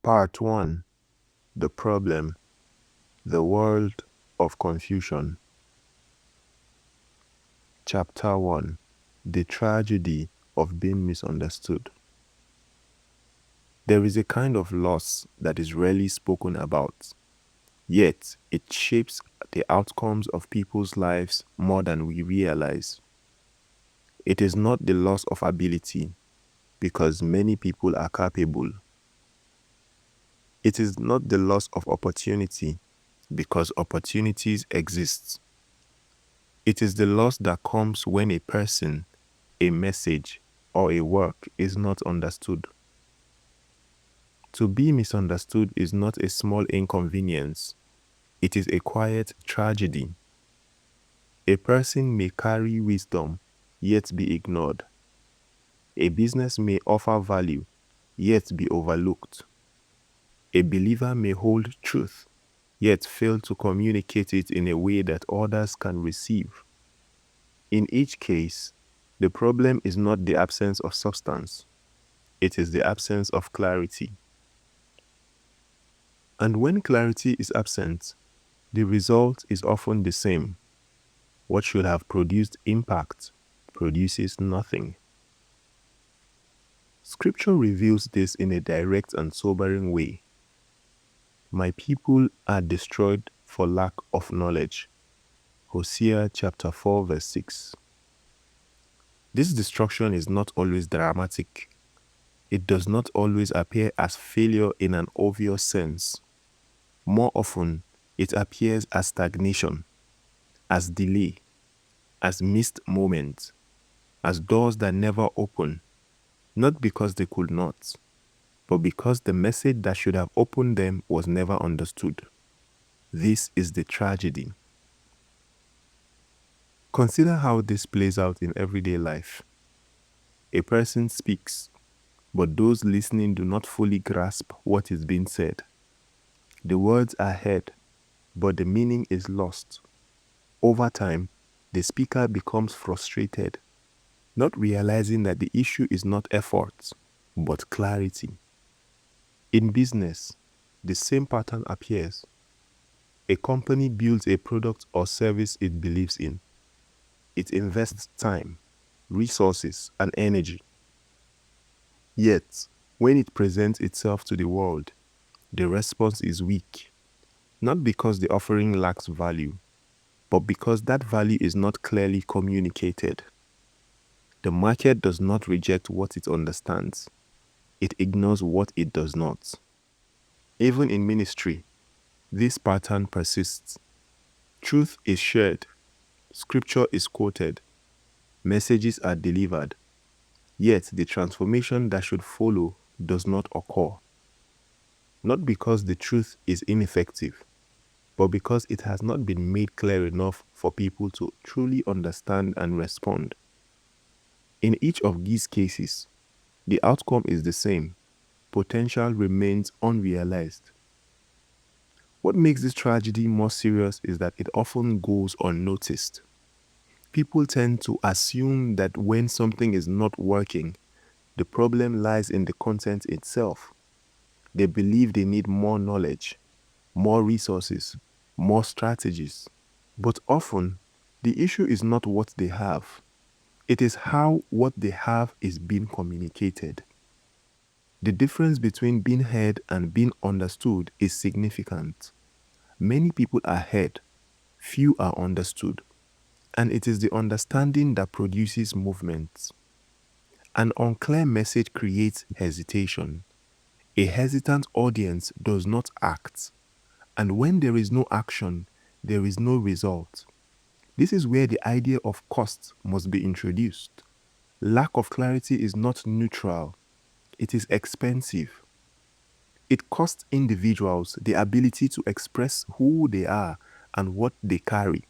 Part 1. The Problem. The World of Confusion. Chapter 1. The Tragedy of Being Misunderstood. There is a kind of loss that is rarely spoken about, yet it shapes the outcomes of people's lives more than we realize. It is not the loss of ability, because many people are capable. It is not the loss of opportunity, because opportunities exist. It is the loss that comes when a person, a message, or a work is not understood. To be misunderstood is not a small inconvenience. It is a quiet tragedy. A person may carry wisdom, yet be ignored. A business may offer value, yet be overlooked. A believer may hold truth, yet fail to communicate it in a way that others can receive. In each case, the problem is not the absence of substance, it is the absence of clarity. And when clarity is absent, the result is often the same. What should have produced impact produces nothing. Scripture reveals this in a direct and sobering way. My people are destroyed for lack of knowledge. Hosea chapter 4 verse 6. This destruction is not always dramatic. It does not always appear as failure in an obvious sense. More often, it appears as stagnation, as delay, as missed moments, as doors that never open, not because they could not, but because the message that should have opened them was never understood. This is the tragedy. Consider how this plays out in everyday life. A person speaks, but those listening do not fully grasp what is being said. The words are heard, but the meaning is lost. Over time, the speaker becomes frustrated, not realizing that the issue is not effort, but clarity. In business, the same pattern appears. A company builds a product or service it believes in. It invests time, resources, and energy. Yet, when it presents itself to the world, the response is weak, not because the offering lacks value, but because that value is not clearly communicated. The market does not reject what it understands. It ignores what it does not. Even in ministry, this pattern persists. Truth is shared, scripture is quoted, messages are delivered, yet the transformation that should follow does not occur. Not because the truth is ineffective, but because it has not been made clear enough for people to truly understand and respond. In each of these cases, the outcome is the same. Potential remains unrealized. What makes this tragedy more serious is that it often goes unnoticed. People tend to assume that when something is not working, the problem lies in the content itself. They believe they need more knowledge, more resources, more strategies. But often, the issue is not what they have. It is how what they have is being communicated. The difference between being heard and being understood is significant. Many people are heard, few are understood, and it is the understanding that produces movement. An unclear message creates hesitation. A hesitant audience does not act, and when there is no action, there is no result. This is where the idea of cost must be introduced. Lack of clarity is not neutral, it is expensive. It costs individuals the ability to express who they are and what they carry.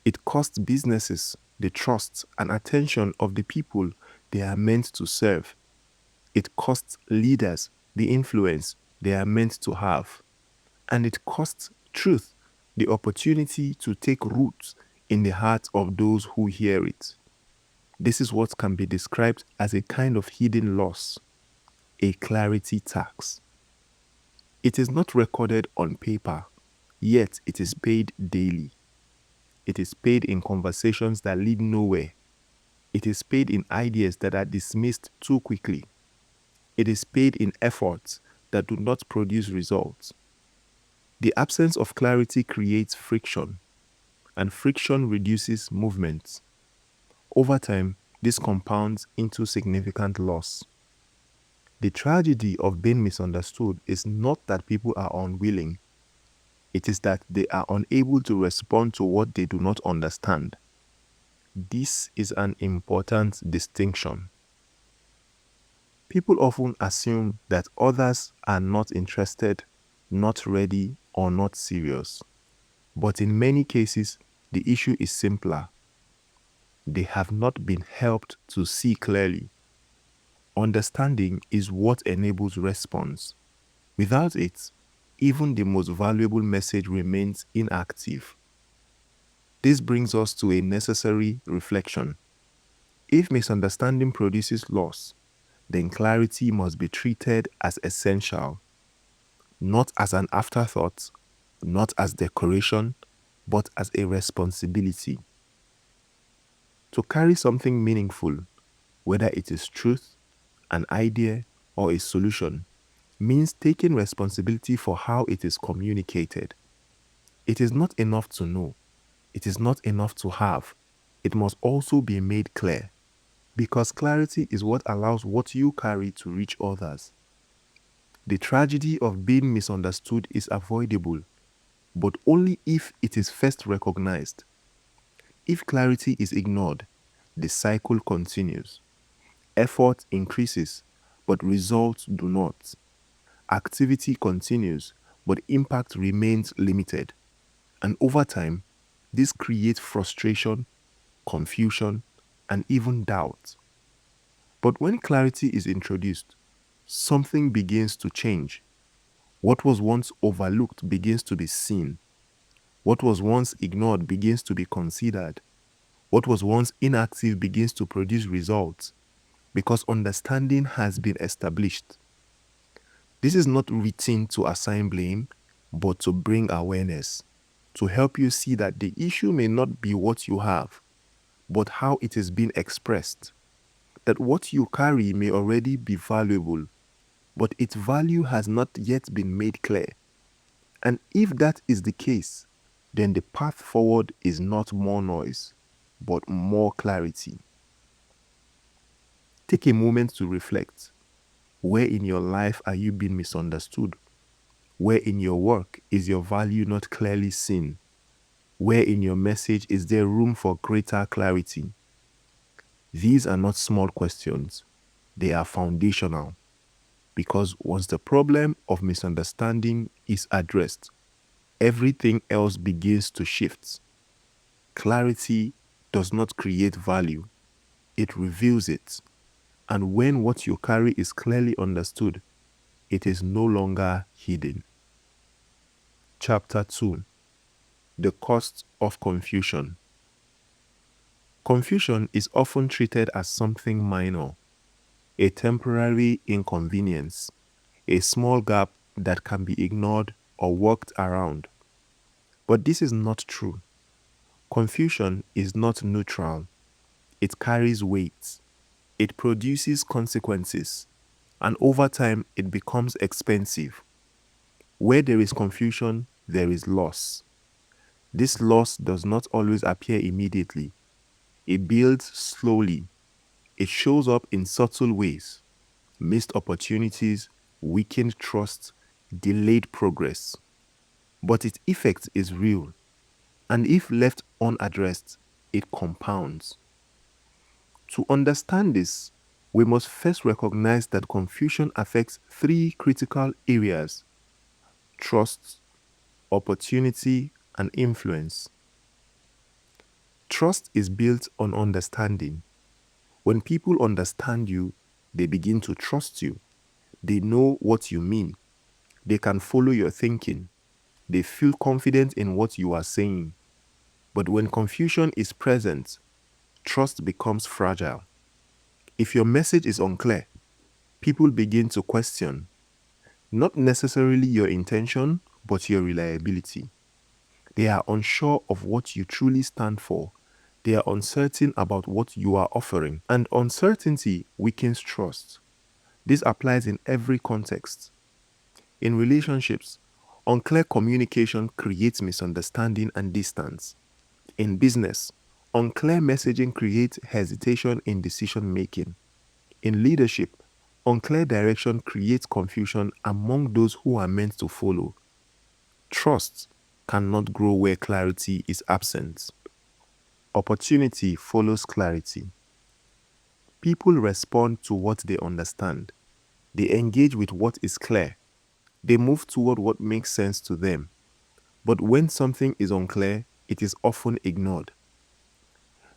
It costs businesses the trust and attention of the people they are meant to serve. It costs leaders the influence they are meant to have. And it costs truth the opportunity to take root in the hearts of those who hear it. This is what can be described as a kind of hidden loss, a clarity tax. It is not recorded on paper, yet it is paid daily. It is paid in conversations that lead nowhere. It is paid in ideas that are dismissed too quickly. It is paid in efforts that do not produce results. The absence of clarity creates friction, and friction reduces movement. Over time, this compounds into significant loss. The tragedy of being misunderstood is not that people are unwilling, it is that they are unable to respond to what they do not understand. This is an important distinction. People often assume that others are not interested, not ready, or not serious. But in many cases, the issue is simpler. They have not been helped to see clearly. Understanding is what enables response. Without it, even the most valuable message remains inactive. This brings us to a necessary reflection. If misunderstanding produces loss, then clarity must be treated as essential, not as an afterthought, not as decoration, but as a responsibility. To carry something meaningful, whether it is truth, an idea, or a solution, means taking responsibility for how it is communicated. It is not enough to know. It is not enough to have. It must also be made clear, because clarity is what allows what you carry to reach others. The tragedy of being misunderstood is avoidable, but only if it is first recognized. If clarity is ignored, the cycle continues. Effort increases, but results do not. Activity continues, but impact remains limited. And over time, this creates frustration, confusion, and even doubt. But when clarity is introduced, something begins to change. What was once overlooked begins to be seen. What was once ignored begins to be considered. What was once inactive begins to produce results because understanding has been established. This is not written to assign blame, but to bring awareness, to help you see that the issue may not be what you have, but how it is being expressed. That what you carry may already be valuable, but its value has not yet been made clear. And if that is the case, then the path forward is not more noise, but more clarity. Take a moment to reflect. Where in your life are you being misunderstood? Where in your work is your value not clearly seen? Where in your message is there room for greater clarity? These are not small questions. They are foundational. Because once the problem of misunderstanding is addressed, everything else begins to shift. Clarity does not create value, it reveals it. And when what you carry is clearly understood, it is no longer hidden. Chapter 2: The Cost of Confusion. Confusion is often treated as something minor, a temporary inconvenience, a small gap that can be ignored or worked around. But this is not true. Confusion is not neutral. It carries weight. It produces consequences, and over time it becomes expensive. Where there is confusion, there is loss. This loss does not always appear immediately. It builds slowly. It shows up in subtle ways: missed opportunities, weakened trust, delayed progress. But its effect is real, and if left unaddressed, it compounds. To understand this, we must first recognize that confusion affects three critical areas: trust, opportunity, and influence. Trust is built on understanding. When people understand you, they begin to trust you. They know what you mean. They can follow your thinking. They feel confident in what you are saying. But when confusion is present, trust becomes fragile. If your message is unclear, people begin to question. Not necessarily your intention, but your reliability. They are unsure of what you truly stand for. They are uncertain about what you are offering. And uncertainty weakens trust. This applies in every context. In relationships, unclear communication creates misunderstanding and distance. In business, unclear messaging creates hesitation in decision making. In leadership, unclear direction creates confusion among those who are meant to follow. Trust cannot grow where clarity is absent. Opportunity follows clarity. People respond to what they understand. They engage with what is clear. They move toward what makes sense to them. But when something is unclear, it is often ignored.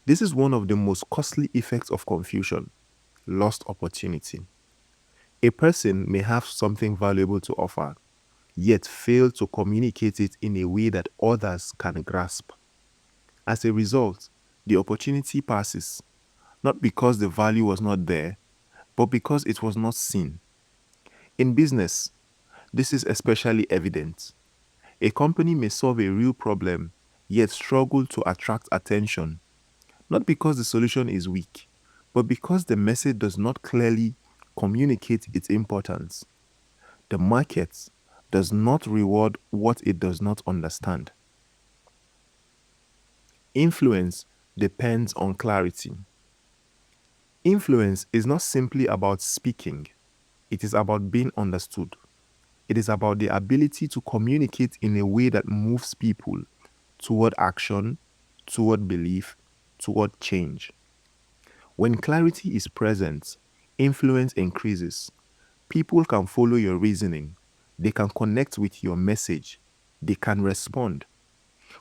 This is one of the most costly effects of confusion: lost opportunity. A person may have something valuable to offer, yet fail to communicate it in a way that others can grasp. As a result, the opportunity passes, not because the value was not there, but because it was not seen. In business, this is especially evident. A company may solve a real problem, yet struggle to attract attention, not because the solution is weak, but because the message does not clearly communicate its importance. The market does not reward what it does not understand. Influence depends on clarity. Influence is not simply about speaking, it is about being understood. It is about the ability to communicate in a way that moves people toward action, toward belief, toward change. When clarity is present, influence increases. People can follow your reasoning, they can connect with your message, they can respond.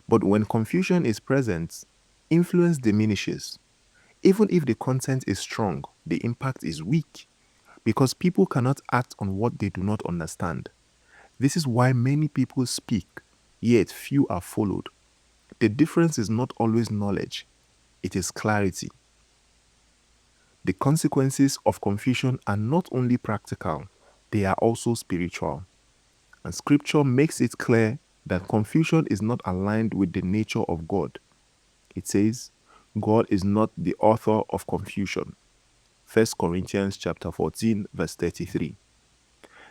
But when confusion is present, influence diminishes. Even if the content is strong, the impact is weak because people cannot act on what they do not understand. This is why many people speak, yet few are followed. The difference is not always knowledge, it is clarity. The consequences of confusion are not only practical, they are also spiritual. And scripture makes it clear that confusion is not aligned with the nature of God. It says, God is not the author of confusion. 1 Corinthians chapter 14, verse 33.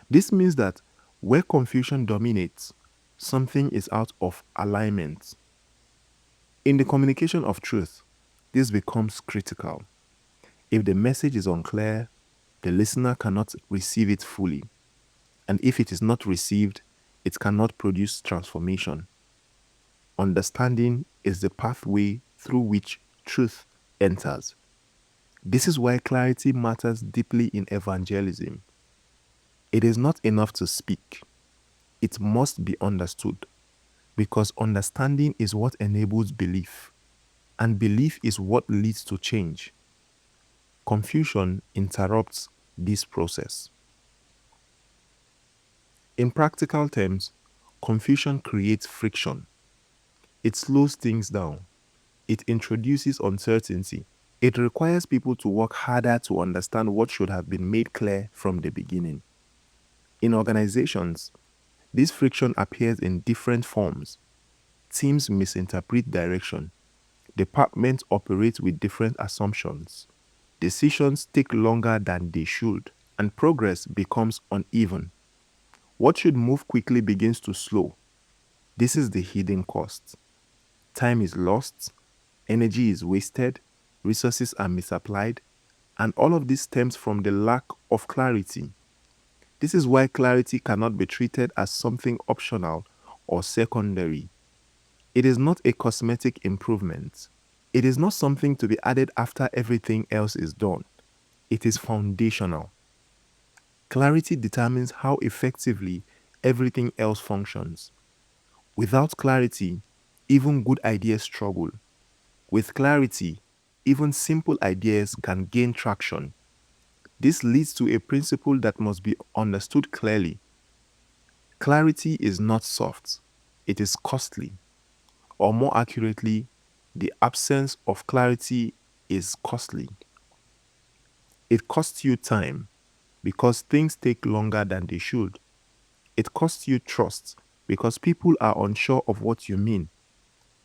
This means that where confusion dominates, something is out of alignment. In the communication of truth, this becomes critical. If the message is unclear, the listener cannot receive it fully. And if it is not received, it cannot produce transformation. Understanding is the pathway through which truth enters. This is why clarity matters deeply in evangelism. It is not enough to speak, it must be understood, because understanding is what enables belief, and belief is what leads to change. Confusion interrupts this process. In practical terms, confusion creates friction. It slows things down. It introduces uncertainty. It requires people to work harder to understand what should have been made clear from the beginning. In organizations, this friction appears in different forms. Teams misinterpret direction. Departments operate with different assumptions. Decisions take longer than they should, and progress becomes uneven. What should move quickly begins to slow. This is the hidden cost. Time is lost, energy is wasted, resources are misapplied, and all of this stems from the lack of clarity. This is why clarity cannot be treated as something optional or secondary. It is not a cosmetic improvement. It is not something to be added after everything else is done. It is foundational. Clarity determines how effectively everything else functions. Without clarity, even good ideas struggle. With clarity, even simple ideas can gain traction. This leads to a principle that must be understood clearly. Clarity is not soft, it is costly. Or more accurately, the absence of clarity is costly. It costs you time because things take longer than they should. It costs you trust because people are unsure of what you mean.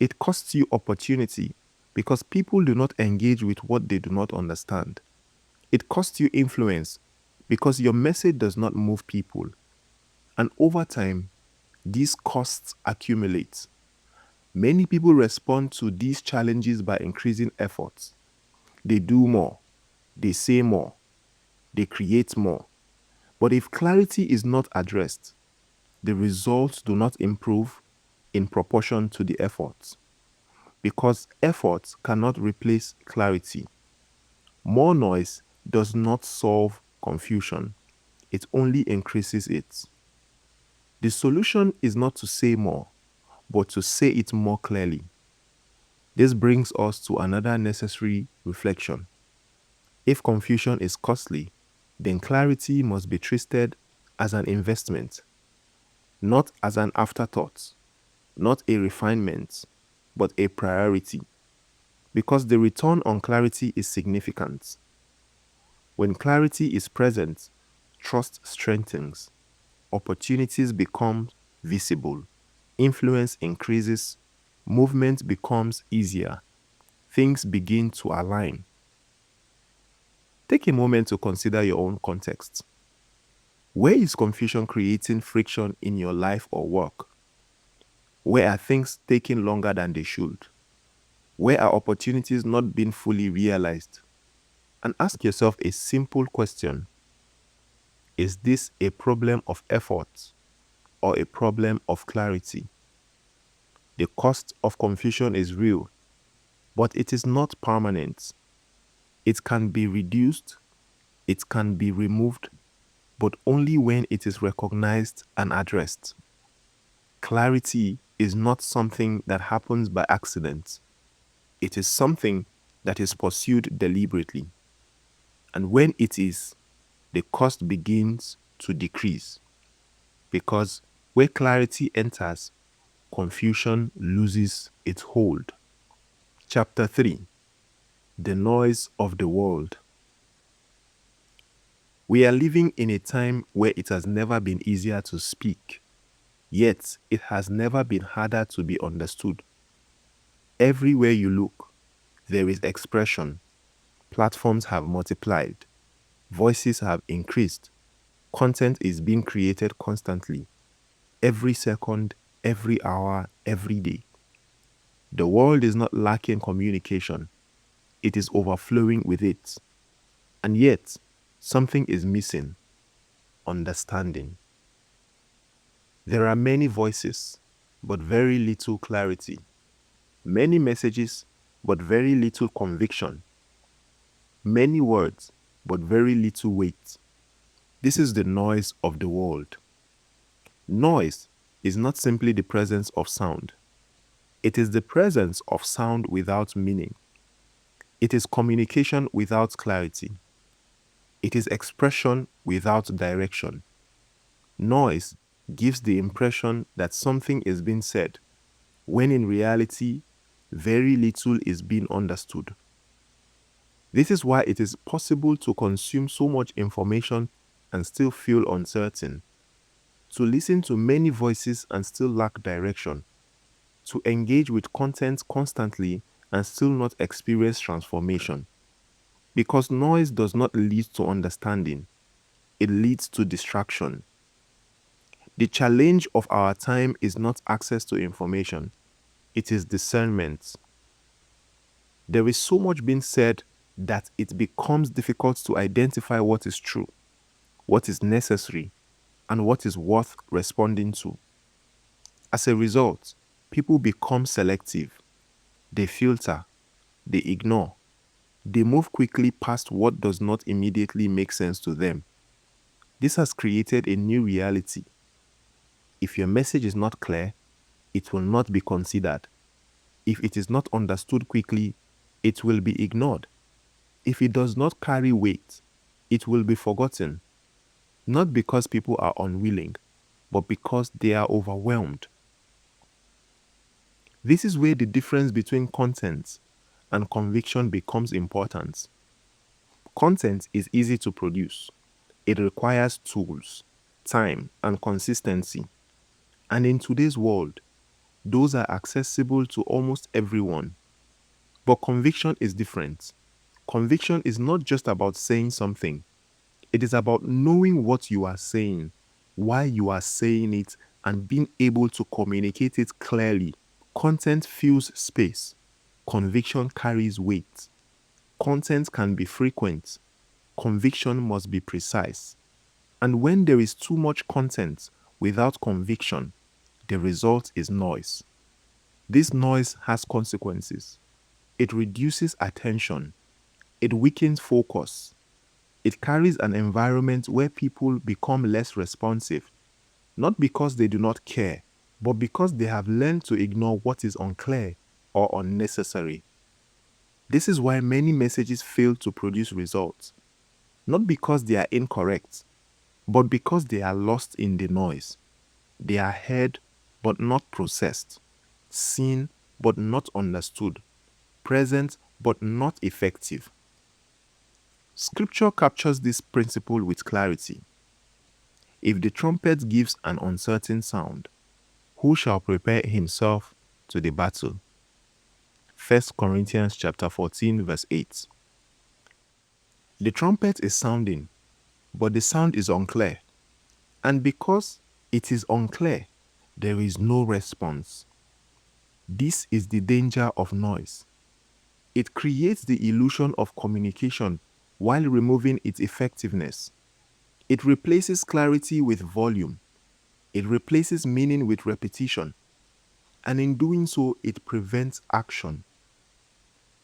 It costs you opportunity because people do not engage with what they do not understand. It costs you influence because your message does not move people. And over time, these costs accumulate. Many people respond to these challenges by increasing efforts. They do more, they say more, they create more. But if clarity is not addressed, the results do not improve in proportion to the efforts. Because effort cannot replace clarity. More noise does not solve confusion, it only increases it. The solution is not to say more, but to say it more clearly. This brings us to another necessary reflection. If confusion is costly, then clarity must be treated as an investment, not as an afterthought, not a refinement, but a priority. Because the return on clarity is significant. When clarity is present, trust strengthens, opportunities become visible, influence increases, movement becomes easier, things begin to align. Take a moment to consider your own context. Where is confusion creating friction in your life or work? Where are things taking longer than they should? Where are opportunities not being fully realized? And ask yourself a simple question. Is this a problem of effort or a problem of clarity? The cost of confusion is real, but it is not permanent. It can be reduced, it can be removed, but only when it is recognized and addressed. Clarity is not something that happens by accident. It is something that is pursued deliberately. And when it is, the cost begins to decrease. Because where clarity enters, confusion loses its hold. Chapter 3: The Noise of the World. We are living in a time where it has never been easier to speak, yet it has never been harder to be understood. Everywhere you look, there is expression. Platforms have multiplied, voices have increased, content is being created constantly, every second, every hour, every day. The world is not lacking communication, it is overflowing with it. And yet, something is missing: understanding. There are many voices, but very little clarity. Many messages, but very little conviction. Many words, but very little weight. This is the noise of the world. Noise is not simply the presence of sound. It is the presence of sound without meaning. It is communication without clarity. It is expression without direction. Noise gives the impression that something is being said, when in reality, very little is being understood. This is why it is possible to consume so much information and still feel uncertain, to listen to many voices and still lack direction, to engage with content constantly and still not experience transformation. Because noise does not lead to understanding, it leads to distraction. The challenge of our time is not access to information, it is discernment. There is so much being said that it becomes difficult to identify what is true, what is necessary, and what is worth responding to. As a result, people become selective. They filter, they ignore, they move quickly past what does not immediately make sense to them. This has created a new reality. If your message is not clear, it will not be considered. If it is not understood quickly, it will be ignored. If it does not carry weight, it will be forgotten. Not because people are unwilling, but because they are overwhelmed. This is where the difference between content and conviction becomes important. Content is easy to produce. It requires tools. time, and consistency. And in today's world, those are accessible to almost everyone. But conviction is different. Conviction is not just about saying something, it is about knowing what you are saying, why you are saying it, and being able to communicate it clearly. Content fills space. Conviction carries weight. Content can be frequent. Conviction must be precise. And when there is too much content without conviction, the result is noise. This noise has consequences. It reduces attention. It weakens focus. It carries an environment where people become less responsive, not because they do not care, but because they have learned to ignore what is unclear or unnecessary. This is why many messages fail to produce results, not because they are incorrect, but because they are lost in the noise. They are heard but not processed, seen but not understood, present but not effective. Scripture captures this principle with clarity. If the trumpet gives an uncertain sound, who shall prepare himself to the battle? 1 Corinthians chapter 14 verse 8. The trumpet is sounding, but the sound is unclear. And because it is unclear, there is no response. This is the danger of noise. It creates the illusion of communication while removing its effectiveness. It replaces clarity with volume. It replaces meaning with repetition. And in doing so, it prevents action.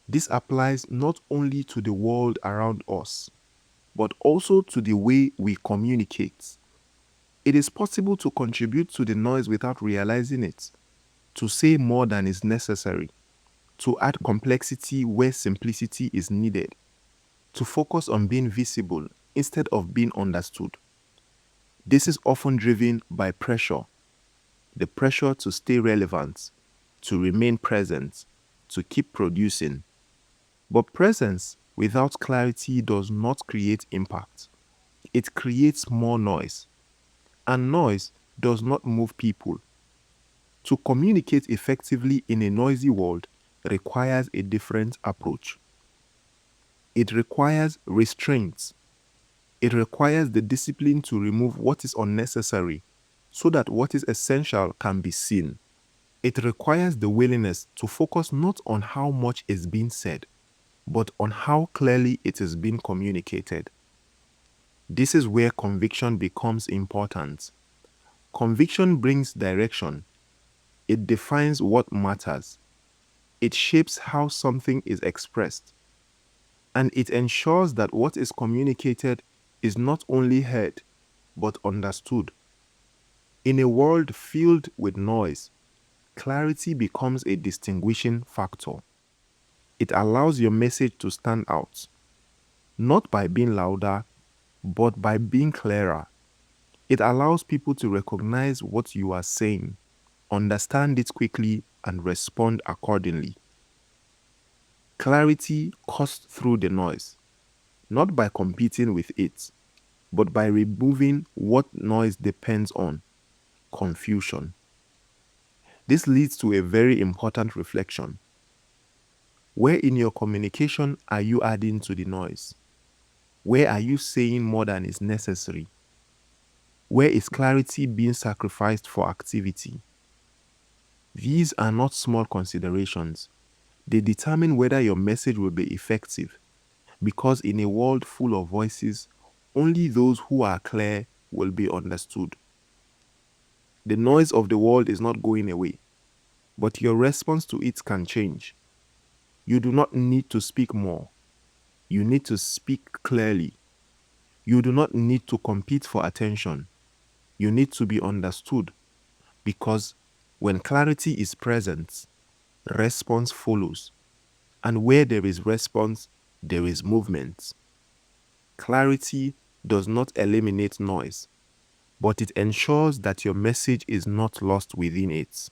This applies not only to the world around us, but also to the way we communicate. It is possible to contribute to the noise without realizing it, to say more than is necessary, to add complexity where simplicity is needed, to focus on being visible instead of being understood. This is often driven by pressure, the pressure to stay relevant, to remain present, to keep producing. But presence without clarity does not create impact. It creates more noise. And noise does not move people. To communicate effectively in a noisy world requires a different approach. It requires restraint. It requires the discipline to remove what is unnecessary so that what is essential can be seen. It requires the willingness to focus not on how much is being said, but on how clearly it is being communicated. This is where conviction becomes important. Conviction brings direction. It defines what matters. It shapes how something is expressed. And it ensures that what is communicated is not only heard, but understood. In a world filled with noise, clarity becomes a distinguishing factor. It allows your message to stand out, not by being louder, but by being clearer. It allows people to recognize what you are saying, understand it quickly, and respond accordingly. Clarity cuts through the noise, not by competing with it, but by removing what noise depends on: confusion. This leads to a very important reflection. Where in your communication are you adding to the noise? Where are you saying more than is necessary? Where is clarity being sacrificed for activity? These are not small considerations. They determine whether your message will be effective, because in a world full of voices, only those who are clear will be understood. The noise of the world is not going away, but your response to it can change. You do not need to speak more. You need to speak clearly. You do not need to compete for attention. You need to be understood, because when clarity is present, response follows. And where there is response, there is movement. Clarity does not eliminate noise, but it ensures that your message is not lost within it.